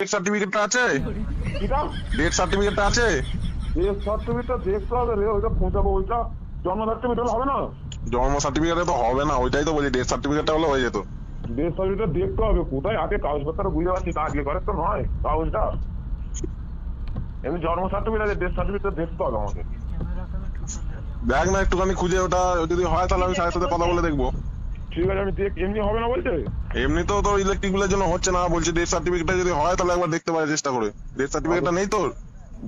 Death সার্টিফিকেটটা আছে? কিটা ডেথ সার্টিফিকেটটা আছে? ডেথ সার্টিফিকেটটা দেখতে হবে রে, ওইটা পৌঁছাবো। ওইটা জন্ম সার্টিফিকেট হলে হবে না? জন্ম সার্টিফিকেটে তো হবে না, ওইটাই তো বলি, ডেথ সার্টিফিকেটটা হলে হয়ে যেত। ডেথ সার্টিফিকেট দেখতে হবে কোথায় আছে, কাগজপত্র বুঝতে পারছি, তা আজকে করে তো নয় কাগজটা। এমনি জন্ম সার্টিফিকেট আছে, ডেথ সার্টিফিকেট দেখতে হবে আমাকে। দেখ না একটুখানি খুঁজে, ওটা যদি হয় তাহলে আমি স্যারের সাথে কথা বলে দেখবো। ঠিক আছে, আমি দেখ। এমনি হবে না বলছে? এমনি তো তোর ইলেকট্রিক বিলের জন্য হচ্ছে না, বলছি ডেথ সার্টিফিকেটটা যদি হয় তাহলে একবার দেখতে পারে চেষ্টা করে। ডেথ সার্টিফিকেটটা নেই তোর?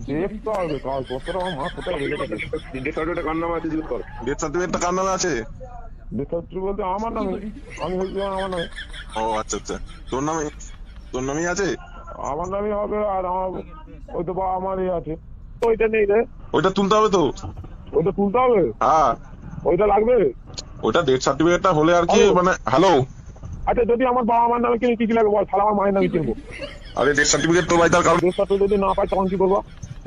দেখতে হবে কাগজপত্র, আমার মা কোথায় রেখেছে। ডেথ সার্টিফিকেট কার নামে আছে জিজ্ঞেস কর। ডেথ সার্টিফিকেটটা কার নামে আছে? ডেথ সার্টিফিকেট বলতে আমার নামে। আমি হচ্ছি আমার নামে। ও আচ্ছা আচ্ছা, তোর নামে? তোর নামেই আছে? আমার নামই হবে। আর আমার ওই তো বাবা আমারই আছে। ওইটা নেই রে। ওইটা তুলতে হবে তো। ওইটা তুলতে হবে? হ্যাঁ, ওইটা লাগবে। ওইটা ডেথ সার্টিফিকেটটা হলে আর কি, হ্যালো। মানে হ্যালো। আচ্ছা, যদি আমার বাবা আমার নামে কিনে কি কি লাগবে বল, তাহলে আমার মায়ের নামে কিনবো। আরে ডেথ সার্টিফিকেট তোর ভাই, তার কারণ ডেথ সার্টিফিকেট যদি না পাই তখন কি করবো?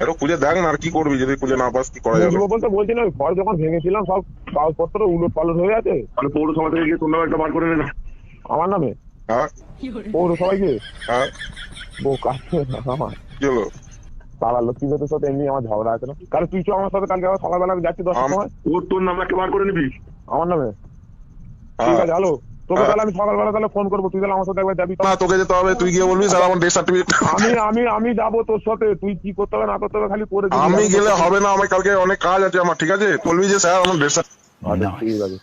একটু খুঁজে দেখ না, আর কি করবি যদি খুঁজে না পাস, কি করা যাবে? বুঝবো বলতে বলছি না, ঘর যখন ভেঙেছিলাম সব কাগজপত্র উলট পালট হয়ে আছে। তাহলে পৌরসভা থেকে গিয়ে তোর নামে একটা বার করে নে না। আমার নামে হ্যাঁ পৌরসভায় গিয়ে হ্যাঁ, কাছে আমার কি হলো? পাড়ার লক্ষ্মীদের সাথে এমনি আমার ঝগড়া আছে না। কারণ তুই তো আমার সাথে কালকে আবার সকালবেলা আমি যাচ্ছি 10টার সময়। তোর নামে একটা বার করে নিবি। আমার নামে ঠিক হ্যাঁ। আছে। হ্যালো, তোকে হ্যাঁ। তাহলে আমি সকালবেলা তাহলে ফোন করবো, তুই তাহলে আমার সাথে একবার যাবি। না, তোকে যেতে হবে, তুই গিয়ে বলবি স্যার আমার ডেথ সার্টিফিকেট। আমি আমি আমি যাবো তোর সাথে, তুই কি করতে হবে না করতে হবে খালি করে দিবি। আমি গেলে হবে না, আমার কালকে অনেক কাজ আছে আমার, ঠিক আছে? বলবি যে স্যার আমার ডেথ আচ্ছা ঠিক আছে।